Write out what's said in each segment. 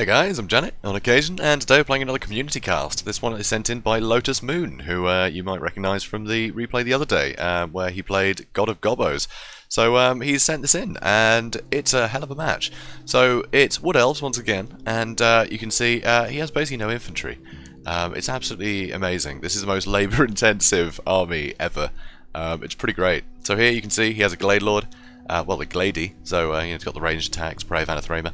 Hey guys, I'm Janet, on occasion, and today we're playing another community cast. This one is sent in by Lotus Moon, who you might recognise from the replay the other day, where he played God of Gobos. So he's sent this in, and it's a hell of a match. So it's Wood Elves once again, and you can see he has basically no infantry. It's absolutely amazing. This is the most labour-intensive army ever. It's pretty great. So here you can see he has a Glade Lord. Well, the Glady, so he's got the ranged attacks, Brave Anathema.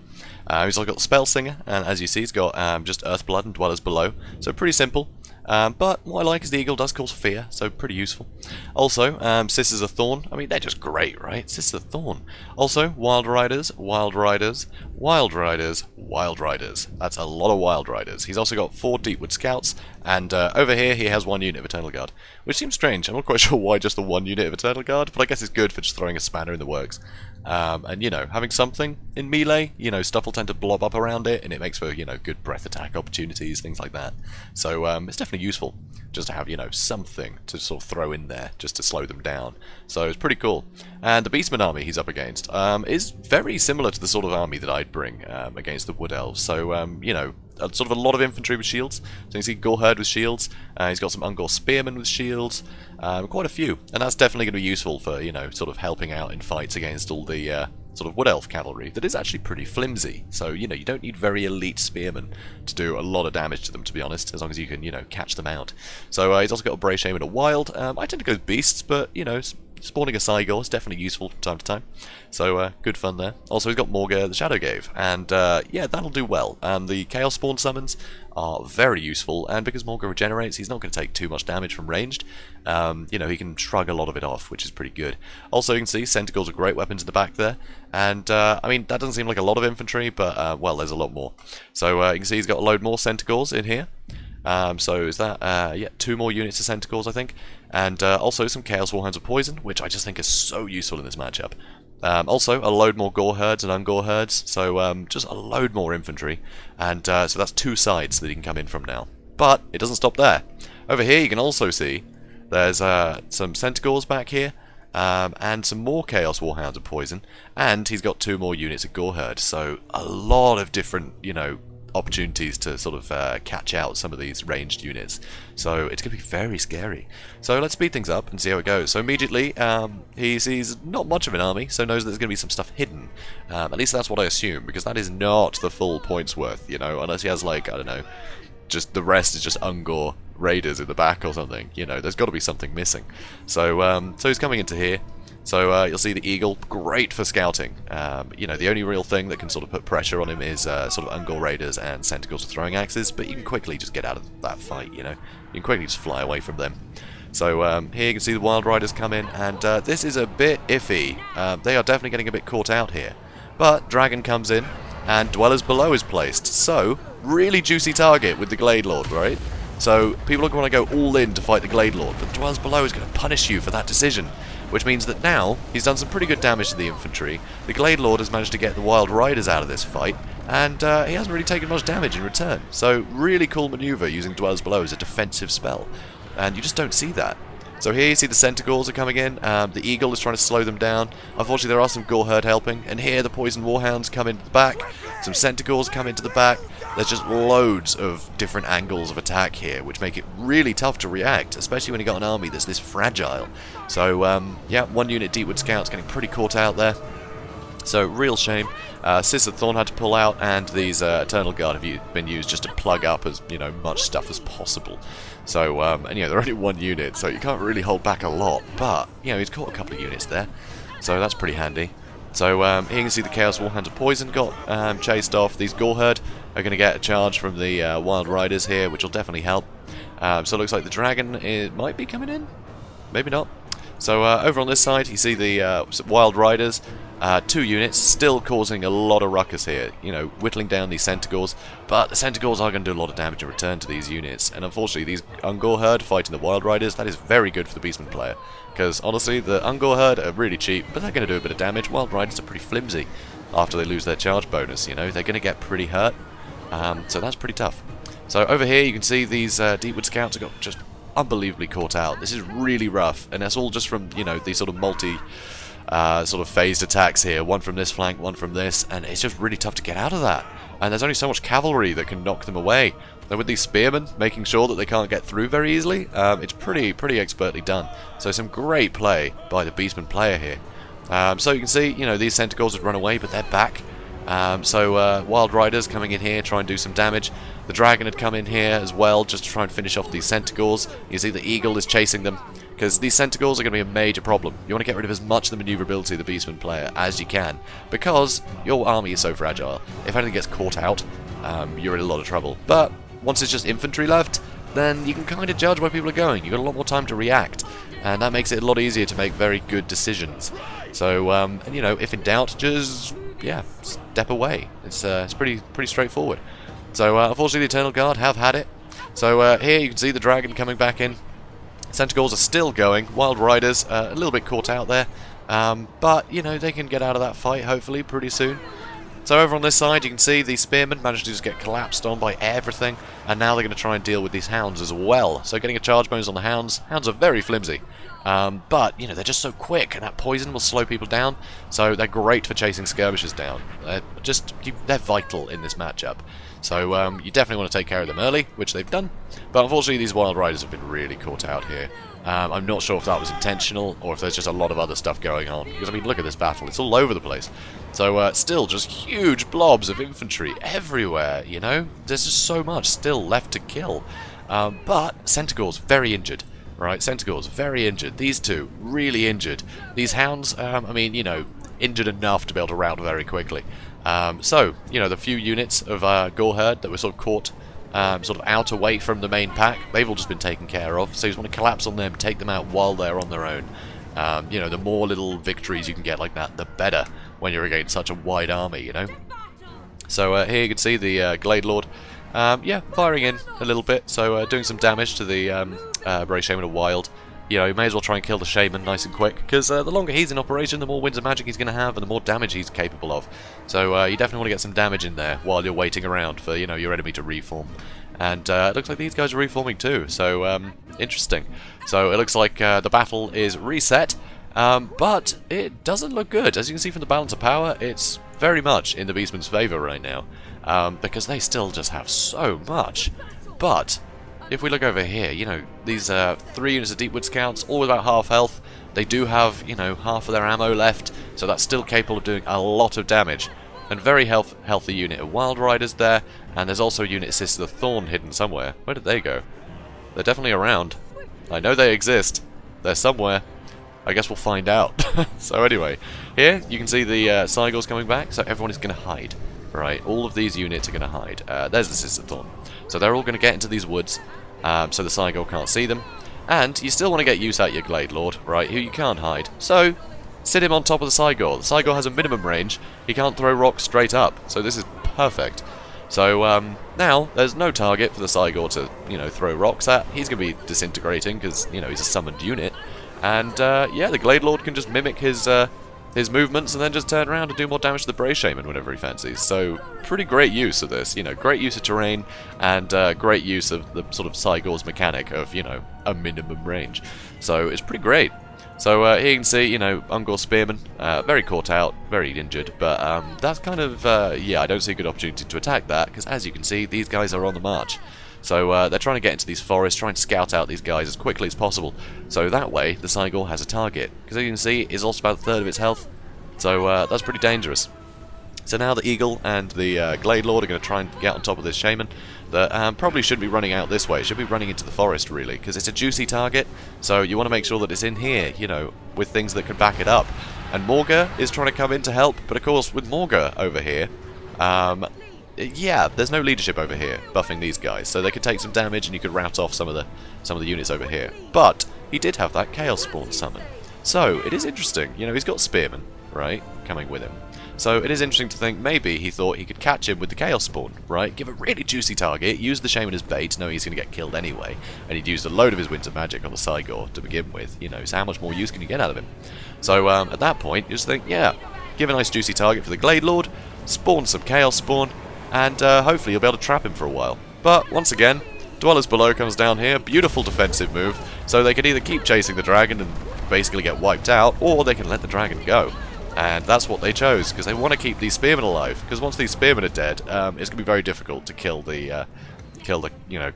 He's also got the Spell Singer, and as you see, he's got just Earthblood and Dwellers below, so pretty simple. But what I like is the Eagle does cause fear, so pretty useful. Also, Sisters of Thorn, I mean, they're just great, right? Sisters of Thorn. Also, Wild Riders, Wild Riders, Wild Riders, Wild Riders. That's a lot of Wild Riders. He's also got 4 Deepwood Scouts, and over here he has 1 unit of Eternal Guard, which seems strange. I'm not quite sure why just the 1 unit of Eternal Guard, but I guess it's good for just throwing a spanner in the works. And, you know, having something in melee, you know, stuff will tend to blob up around it, and it makes for, you know, good breath attack opportunities, things like that. So, it's definitely useful just to have, you know, something to sort of throw in there just to slow them down. So it's pretty cool. And the Beastmen army he's up against is very similar to the sort of army that I'd bring against the Wood Elves. So, you know, sort of a lot of infantry with shields. So you see Goreherd with shields. He's got some Ungor Spearmen with shields. Quite a few. And that's definitely going to be useful for, you know, sort of helping out in fights against all the sort of Wood Elf cavalry that is actually pretty flimsy. So, you know, you don't need very elite spearmen to do a lot of damage to them, to be honest, as long as you can, you know, catch them out. So he's also got a Brave Aim and a Wild. I tend to go with Beasts, but, you know, spawning a Cygor is definitely useful from time to time. So, good fun there. Also, he's got Morga the Shadowgave, and, yeah, that'll do well. The Chaos Spawn summons are very useful, and because Morga regenerates, he's not going to take too much damage from ranged. You know, he can shrug a lot of it off, which is pretty good. Also, you can see Centicles are great weapons in the back there, and, I mean, that doesn't seem like a lot of infantry, but, well, there's a lot more. So, you can see he's got a load more Centicles in here. So is that, yeah, 2 more units of Centicles, I think. And also some Chaos Warhounds of Poison, which I just think is so useful in this matchup. Also, a load more Gore Herds and Ungore Herds, so just a load more infantry. And so that's 2 sides that he can come in from now. But it doesn't stop there. Over here you can also see there's some Centicores back here. And some more Chaos Warhounds of Poison. And he's got 2 more units of Gore Herd. So a lot of different, you know, opportunities to sort of catch out some of these ranged units. So it's going to be very scary. So let's speed things up and see how it goes. So immediately he sees not much of an army, so knows that there's going to be some stuff hidden. At least that's what I assume, because that is not the full points worth, you know, unless he has, like, I don't know, just the rest is just Ungor Raiders in the back or something. You know, there's got to be something missing. So, so he's coming into here. So you'll see the Eagle, great for scouting. You know, the only real thing that can sort of put pressure on him is sort of Ungor Raiders and Centicles with throwing axes, but you can quickly just get out of that fight, you know. You can quickly just fly away from them. So here you can see the Wild Riders come in, and this is a bit iffy. They are definitely getting a bit caught out here. But Dragon comes in, and Dwellers below is placed. So, really juicy target with the Glade Lord, right? So people are going to go all in to fight the Glade Lord, but Dwellers below is going to punish you for that decision. Which means that now, he's done some pretty good damage to the infantry, the Glade Lord has managed to get the Wild Riders out of this fight, and he hasn't really taken much damage in return. So, really cool maneuver using Dwellers Below as a defensive spell, and you just don't see that. So here you see the Centicores are coming in, the Eagle is trying to slow them down. Unfortunately there are some Goreherd helping, and here the Poison Warhounds come into the back, some Centicores come into the back. There's just loads of different angles of attack here, which make it really tough to react, especially when you've got an army that's this fragile. So, yeah, 1 unit Deepwood Scouts getting pretty caught out there. So, real shame. Sisters of Thorn had to pull out, and these Eternal Guard have been used just to plug up as, you know, much stuff as possible. So, and, you know, they're only 1 unit, so you can't really hold back a lot, but, you know, he's caught a couple of units there. So, that's pretty handy. So, here you can see the Chaos Warhounds of Poison got chased off. These Goreherd are going to get a charge from the Wild Riders here, which will definitely help. So it looks like the Dragon might be coming in. Maybe not. So over on this side, you see the Wild Riders. 2 units, still causing a lot of ruckus here. You know, whittling down these Centicores. But the Centicores are going to do a lot of damage in return to these units. And unfortunately, these Ungor Herd fighting the Wild Riders, that is very good for the Beastman player. Because honestly, the Ungor Herd are really cheap, but they're going to do a bit of damage. Wild Riders are pretty flimsy after they lose their charge bonus, you know. They're going to get pretty hurt. So that's pretty tough. So over here you can see these Deepwood Scouts have got just unbelievably caught out. This is really rough, and that's all just from, you know, these sort of multi sort of phased attacks here. One from this flank, one from this, and it's just really tough to get out of that. and there's only so much cavalry that can knock them away. And with these spearmen making sure that they can't get through very easily, it's pretty expertly done. So some great play by the Beastmen player here. So you can see, these Centaurs would run away, but they're back. So Wild Riders coming in here, try and do some damage. The Dragon had come in here as well, just to try and finish off these Centaurs. You see the Eagle is chasing them, because these Centaurs are going to be a major problem. You want to get rid of as much of the maneuverability of the Beastmen player as you can, because your army is so fragile. If anything gets caught out, you're in a lot of trouble. But once it's just infantry left, then you can kind of judge where people are going. You've got a lot more time to react, and that makes it a lot easier to make very good decisions. So, and if in doubt, just step away. It's pretty straightforward. So unfortunately, the Eternal Guard have had it. So here you can see the Dragon coming back in. Centaurs are still going. Wild Riders a little bit caught out there, but they can get out of that fight hopefully pretty soon. So over on this side, you can see the Spearmen managed to just get collapsed on by everything, and now they're going to try and deal with these Hounds as well. So getting a charge bonus on the Hounds. Hounds are very flimsy, but they're just so quick, and that poison will slow people down. So they're great for chasing skirmishers down. They're vital in this matchup. So you definitely want to take care of them early, which they've done. But unfortunately, these Wild Riders have been really caught out here. I'm not sure if that was intentional or if there's just a lot of other stuff going on. Because, look at this battle. It's all over the place. So, still just huge blobs of infantry everywhere, There's just so much still left to kill. But Centaurs, very injured. Right, Centaurs, very injured. These two, really injured. These Hounds, injured enough to be able to rout very quickly. So, the few units of Gore Herd that were sort of caught sort of out away from the main pack, they've all just been taken care of. So you just want to collapse on them, take them out while they're on their own. The more little victories you can get like that, the better when you're against such a wide army, So here you can see the Glade Lord, firing in a little bit, so doing some damage to the Brave Shaman of Wild. You may as well try and kill the Shaman nice and quick, because the longer he's in operation, the more winds of magic he's going to have, and the more damage he's capable of. So you definitely want to get some damage in there while you're waiting around for your enemy to reform. And it looks like these guys are reforming too, so interesting. So it looks like the battle is reset, but it doesn't look good. As you can see from the balance of power, it's very much in the Beastmen's favour right now, because they still just have so much. But if we look over here, these 3 units of Deepwood Scouts, all about half health. They do have, half of their ammo left, so that's still capable of doing a lot of damage. And very healthy unit of Wild Riders there, and there's also a unit assisted of Thorn hidden somewhere. Where did they go? They're definitely around. I know they exist. They're somewhere. I guess we'll find out. So anyway, here you can see the Cygors coming back, so everyone is going to hide. Right, all of these units are going to hide. There's the Sister Thorn. So they're all going to get into these woods, so the Cygor can't see them. And you still want to get use out your Glade Lord, right, who you can't hide. So, sit him on top of the Cygor. The Cygor has a minimum range. He can't throw rocks straight up, so this is perfect. So, now, there's no target for the Cygor to, throw rocks at. He's going to be disintegrating, because, he's a summoned unit. And, the Glade Lord can just mimic his movements and then just turn around and do more damage to the Brave Shaman whenever he fancies. So, pretty great use of this, great use of terrain and great use of the sort of Cygor's mechanic of, a minimum range. So, it's pretty great. So, here you can see, Ungor Spearman, very caught out, very injured, but that's kind of, I don't see a good opportunity to attack that, because as you can see, these guys are on the march. So they're trying to get into these forests, trying to scout out these guys as quickly as possible. So that way, the Cygor has a target. Because as you can see, it's also about a third of its health. So that's pretty dangerous. So now the Eagle and the Glade Lord are going to try and get on top of this Shaman. That probably shouldn't be running out this way. It should be running into the forest, really. Because it's a juicy target. So you want to make sure that it's in here, with things that can back it up. And Morga is trying to come in to help. But of course, with Morga over here, there's no leadership over here buffing these guys, so they could take some damage and you could rout off some of the units over here. But he did have that Chaos Spawn summon, so it is interesting. He's got Spearmen, right, coming with him. So it is interesting to think maybe he thought he could catch him with the Chaos Spawn, right? Give a really juicy target, use the Shaman as bait, knowing he's going to get killed anyway, and he'd used a load of his Winds of Magic on the Cygor to begin with. So how much more use can you get out of him? So at that point, you just think, give a nice juicy target for the Glade Lord, spawn some Chaos Spawn, and hopefully you'll be able to trap him for a while. But once again, Dwellers Below comes down here, beautiful defensive move, so they can either keep chasing the dragon and basically get wiped out, or they can let the dragon go. And that's what they chose, because they want to keep these spearmen alive. Because once these spearmen are dead, it's going to be very difficult to kill the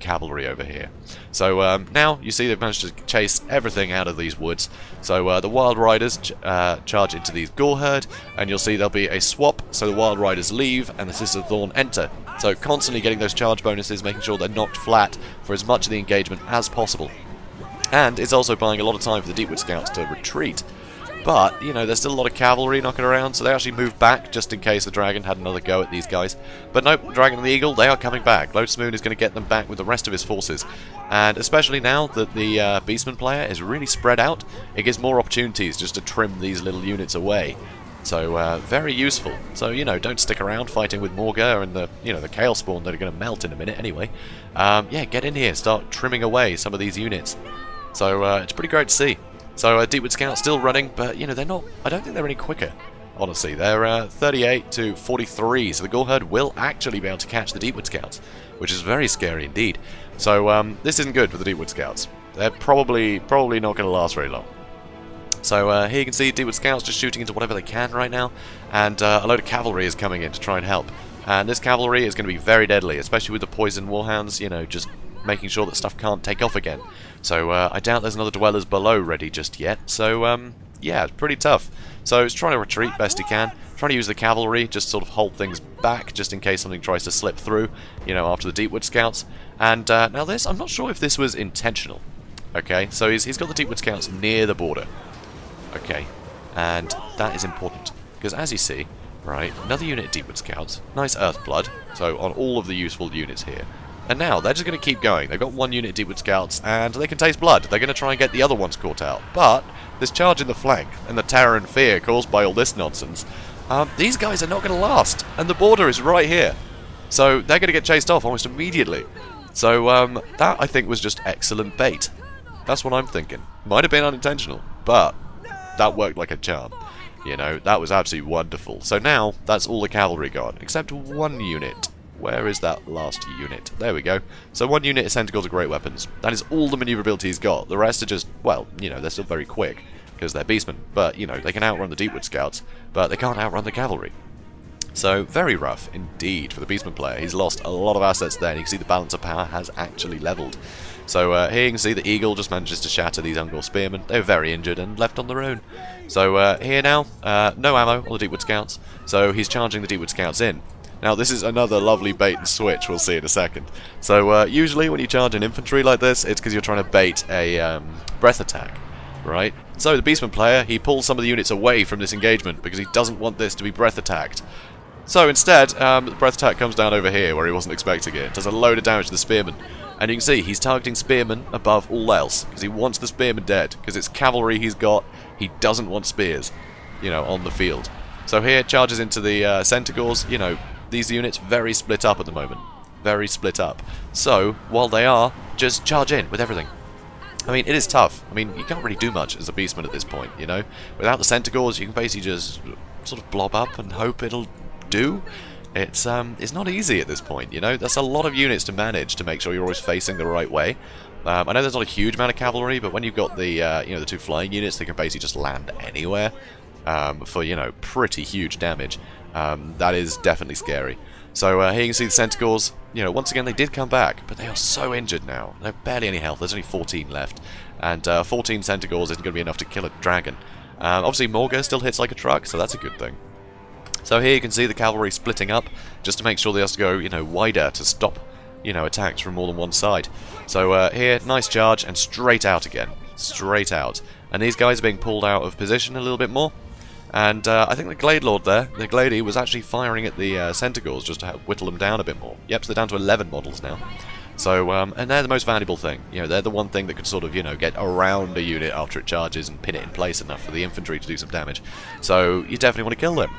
cavalry over here. So now you see they've managed to chase everything out of these woods. So the Wild Riders charge into the Gore herd, and you'll see there'll be a swap. So the Wild Riders leave, and the Sisters of Thorn enter. So constantly getting those charge bonuses, making sure they're knocked flat for as much of the engagement as possible. And it's also buying a lot of time for the Deepwood Scouts to retreat. But, you know, there's still a lot of cavalry knocking around, so they actually move back just in case the dragon had another go at these guys. But nope, the dragon and the eagle, they are coming back. Lotus Moon is going to get them back with the rest of his forces. And especially now that the Beastmen player is really spread out, it gives more opportunities just to trim these little units away. So, very useful. So, you know, don't stick around fighting with Morga and the Kale Spawn that are going to melt in a minute anyway. Yeah, get in here, start trimming away some of these units. So, it's pretty great to see. So Deepwood Scouts still running, but you know they're not. I don't think they're any quicker. Honestly, they're 38 to 43. So the Gore herd will actually be able to catch the Deepwood Scouts, which is very scary indeed. So this isn't good for the Deepwood Scouts. They're probably not going to last very long. So here you can see Deepwood Scouts just shooting into whatever they can right now, and a load of cavalry is coming in to try and help. And this cavalry is going to be very deadly, especially with the poison warhounds. You know, just making sure that stuff can't take off again. So I doubt there's another dwellers below ready just yet. So yeah, it's pretty tough. So he's trying to retreat best he can, trying to use the cavalry, just sort of hold things back just in case something tries to slip through, you know, after the Deepwood Scouts. And now this, I'm not sure if this was intentional. Okay, so he's got the Deepwood Scouts near the border. Okay, and that is important, because as you see, right, another unit of Deepwood Scouts, nice Earthblood, so on all of the useful units here. And now, they're just going to keep going. They've got one unit of Deepwood Scouts, and they can taste blood. They're going to try and get the other ones caught out. But, this charge in the flank, and the terror and fear caused by all this nonsense, these guys are not going to last. And the border is right here. So, they're going to get chased off almost immediately. So, that, I think, was just excellent bait. That's what I'm thinking. Might have been unintentional, but that worked like a charm. You know, that was absolutely wonderful. So now, that's all the cavalry got, except one unit. Where is that last unit? There we go. So one unit of Centaurs are great weapons. That is all the maneuverability he's got. The rest are just, well, you know, they're still very quick, because they're Beastmen. But, you know, they can outrun the Deepwood Scouts, but they can't outrun the cavalry. So, very rough indeed for the Beastman player. He's lost a lot of assets there, and you can see the balance of power has actually levelled. So here you can see the Eagle just manages to shatter these Ungor Spearmen. They were very injured and left on their own. So here now, no ammo on the Deepwood Scouts, so he's charging the Deepwood Scouts in. Now this is another lovely bait and switch, we'll see in a second. So usually when you charge an infantry like this, it's because you're trying to bait a breath attack, right? So the Beastman player, he pulls some of the units away from this engagement because he doesn't want this to be breath attacked. So instead, the breath attack comes down over here where he wasn't expecting it. It does a load of damage to the Spearmen. And you can see he's targeting Spearmen above all else because he wants the Spearmen dead. Because it's cavalry he's got, he doesn't want spears, you know, on the field. So here, charges into the Centaurs, you know, these units very split up at the moment. Very split up. So, while they are, just charge in with everything. I mean, it is tough. I mean, you can't really do much as a Beastman at this point, you know? Without the Centaurs, you can basically just sort of blob up and hope it'll do. It's not easy at this point, you know? That's a lot of units to manage to make sure you're always facing the right way. I know there's not a huge amount of cavalry, but when you've got the, you know, the two flying units, they can basically just land anywhere for, you know, pretty huge damage. That is definitely scary. So here you can see the Centaurs. You know, once again, they did come back, but they are so injured now. They're barely any health. There's only 14 left. And 14 Centaurs isn't going to be enough to kill a dragon. Obviously, Morga still hits like a truck, so that's a good thing. So here you can see the cavalry splitting up, just to make sure they have to go, you know, wider to stop, you know, attacks from more than one side. So here, nice charge, and straight out again. Straight out. And these guys are being pulled out of position a little bit more. And I think the Glade Lord there, the Glady, was actually firing at the Centaurs just to help whittle them down a bit more. Yep, so they're down to 11 models now. So, and they're the most valuable thing. You know, they're the one thing that could sort of, you know, get around a unit after it charges and pin it in place enough for the infantry to do some damage. So, you definitely want to kill them.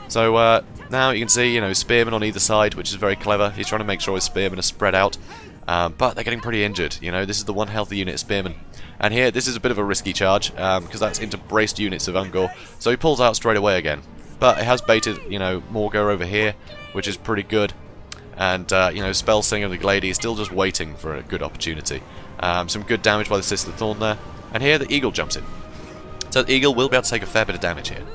So, now you can see, you know, Spearmen on either side, which is very clever. He's trying to make sure his Spearmen are spread out. But they're getting pretty injured, you know. This is the one healthy unit of Spearmen. And here, this is a bit of a risky charge, because that's into braced units of Ungor. So he pulls out straight away again. But it has baited, you know, Morga over here, which is pretty good. And, you know, Spellsinger and the Glady is still just waiting for a good opportunity. Some good damage by the Sister Thorn there. And here, the Eagle jumps in. So the Eagle will be able to take a fair bit of damage here.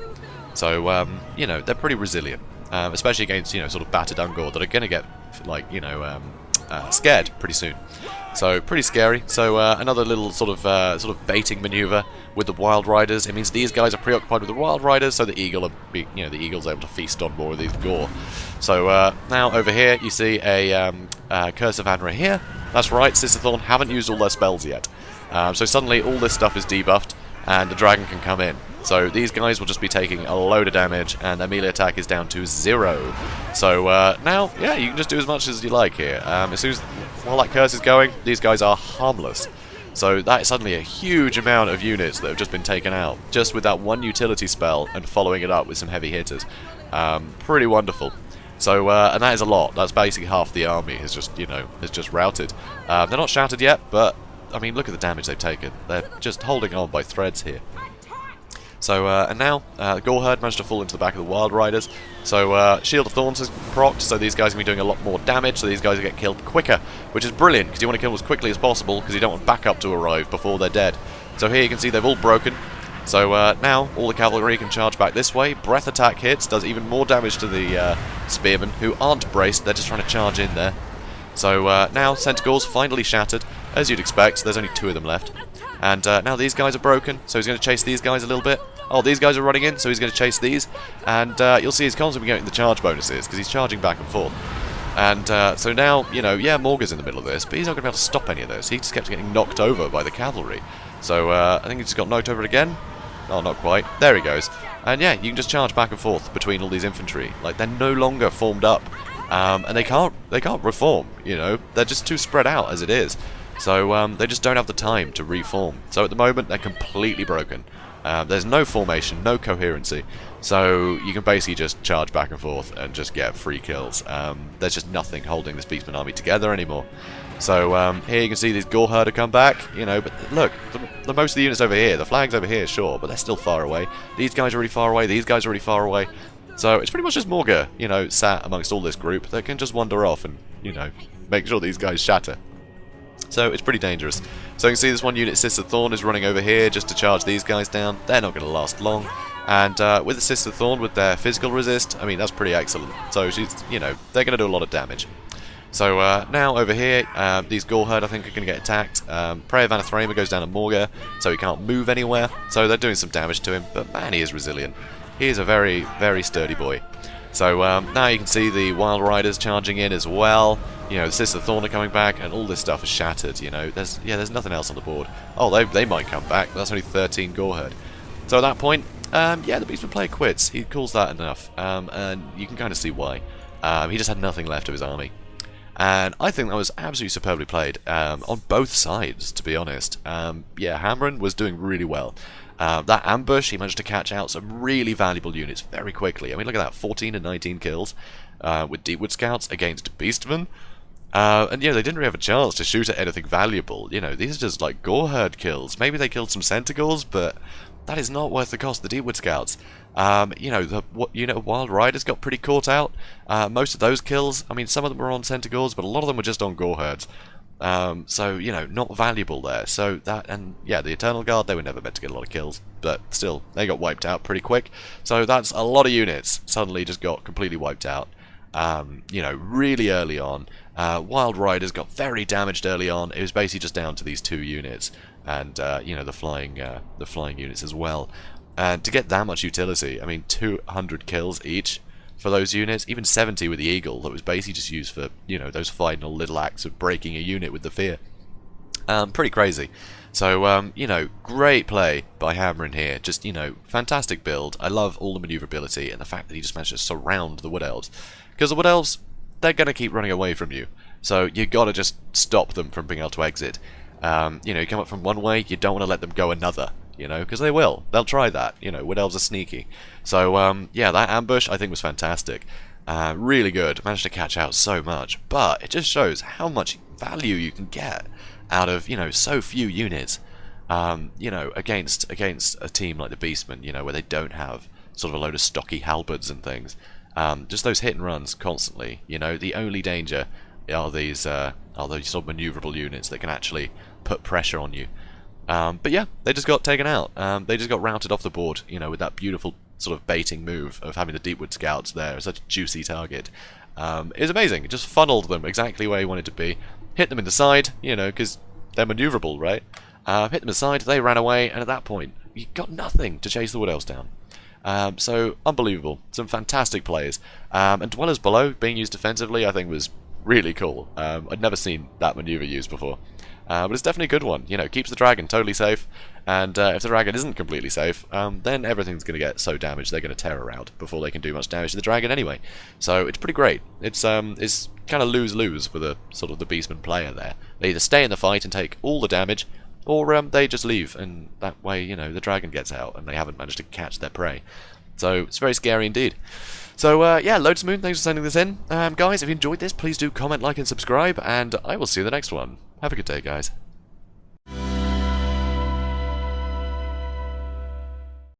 So, you know, they're pretty resilient, especially against, you know, sort of battered Ungor that are going to get, like, you know, scared pretty soon. So, pretty scary. So, another little sort of baiting maneuver with the Wild Riders. It means these guys are preoccupied with the Wild Riders, so the Eagle, the Eagle's able to feast on more of these Gore. So, now over here you see a Curse of Anra here. That's right, Sister Thorn haven't used all their spells yet. So suddenly all this stuff is debuffed, and the dragon can come in. So these guys will just be taking a load of damage, and their melee attack is down to 0. So now, yeah, you can just do as much as you like here. As soon as, while that curse is going, these guys are harmless. So that is suddenly a huge amount of units that have just been taken out, just with that one utility spell and following it up with some heavy hitters. Pretty wonderful. So, and that is a lot. That's basically half the army is just, you know, is just routed. They're not shattered yet, but, I mean, look at the damage they've taken. They're just holding on by threads here. So, and now, Gore Herd managed to fall into the back of the Wild Riders. So, Shield of Thorns is procced, so these guys are going to be doing a lot more damage, so these guys will get killed quicker, which is brilliant, because you want to kill them as quickly as possible, because you don't want backup to arrive before they're dead. So here you can see they've all broken. So now, all the cavalry can charge back this way. Breath attack hits, does even more damage to the spearmen, who aren't braced, they're just trying to charge in there. So now, Centaur's finally shattered, as you'd expect, there's only 2 of them left. And now these guys are broken, so he's going to chase these guys a little bit. Oh, these guys are running in, so he's going to chase these. And you'll see he's constantly getting the charge bonuses, because he's charging back and forth. And so now, you know, yeah, Morga's in the middle of this, but he's not going to be able to stop any of this. He just kept getting knocked over by the cavalry. So I think he just got knocked over again. Oh, not quite. There he goes. And yeah, you can just charge back and forth between all these infantry. Like, they're no longer formed up. And they can't reform, you know. They're just too spread out as it is. So they just don't have the time to reform. So at the moment, they're completely broken. There's no formation, no coherency. So you can basically just charge back and forth and just get free kills. There's just nothing holding this Beastmen army together anymore. So here you can see these Gore Herder come back, you know, but look, the most of the units over here, the flag's over here, sure, but they're still far away. These guys are really far away, these guys are really far away. So it's pretty much just Morga, you know, sat amongst all this group that can just wander off and, you know, make sure these guys shatter. So it's pretty dangerous. So you can see this one unit, Sister Thorn, is running over here just to charge these guys down. They're not going to last long. And with the Sister Thorn, with their physical resist, I mean, that's pretty excellent. So she's, you know, they're going to do a lot of damage. So now over here, these Gore Herd I think are going to get attacked. Prey of Anathrema goes down to Morga, so he can't move anywhere. So they're doing some damage to him, but man, he is resilient. He is a very, very sturdy boy. So now you can see the Wild Riders charging in as well. You know, the Sister Thorn are coming back, and all this stuff is shattered. You know, there's nothing else on the board. Oh, they might come back. But that's only 13 Gore Herd. So at that point, yeah, the Beastmen player quits. He calls that enough, and you can kind of see why. He just had nothing left of his army. And I think that was absolutely superbly played on both sides, to be honest. Yeah, Hamren was doing really well. That ambush, he managed to catch out some really valuable units very quickly. I mean, look at that, 14 and 19 kills with Deepwood Scouts against Beastmen. And yeah, they didn't really have a chance to shoot at anything valuable. You know, these are just like Gore Herd kills. Maybe they killed some Centaurs, but that is not worth the cost of the Deepwood Scouts. You know, Wild Riders got pretty caught out. Most of those kills, I mean, some of them were on Centaurs, but a lot of them were just on Gore Herds. So, you know, not valuable there. So that, and yeah, the Eternal Guard, they were never meant to get a lot of kills, but still, they got wiped out pretty quick. So that's a lot of units suddenly just got completely wiped out. You know, really early on. Wild Riders got very damaged early on. It was basically just down to these 2 units, and you know, the flying units as well. And to get that much utility, I mean, 200 kills each for those units, even 70 with the Eagle, that was basically just used for, you know, those final little acts of breaking a unit with the fear. Pretty crazy. So, you know, great play by Hamren here. Just, you know, fantastic build. I love all the maneuverability and the fact that he just managed to surround the Wood Elves. Because the Wood Elves, they're going to keep running away from you. So you got to just stop them from being able to exit. You know, you come up from one way, you don't want to let them go another. You know, because they will. They'll try that. You know, Wood Elves are sneaky. So, yeah, that ambush, I think, was fantastic. Really good. Managed to catch out so much. But it just shows how much value you can get out of, you know, so few units. You know, against a team like the Beastmen, you know, where they don't have sort of a load of stocky halberds and things. Just those hit and runs constantly. You know, the only danger are these sort of maneuverable units that can actually put pressure on you. But yeah, they just got taken out. They just got routed off the board, you know, with that beautiful sort of baiting move of having the Deepwood Scouts there as such a juicy target is amazing. It just funneled them exactly where you wanted to be. Hit them in the side, you know, because they're maneuverable, right? Hit them in the side, they ran away, and at that point, you got nothing to chase the Wood Elves down. So, unbelievable. Some fantastic plays. And Dwellers Below being used defensively, I think, was really cool. I'd never seen that maneuver used before. But it's definitely a good one. You know, keeps the dragon totally safe, and if the dragon isn't completely safe, then everything's going to get so damaged they're going to tear around before they can do much damage to the dragon anyway. So it's pretty great. It's kind of lose-lose for the sort of the Beastmen player there. They either stay in the fight and take all the damage, or they just leave, and that way, you know, the dragon gets out and they haven't managed to catch their prey. So it's very scary indeed. So yeah, Lotus Moon, thanks for sending this in. Guys, if you enjoyed this, please do comment, like, and subscribe, and I will see you in the next one. Have a good day, guys.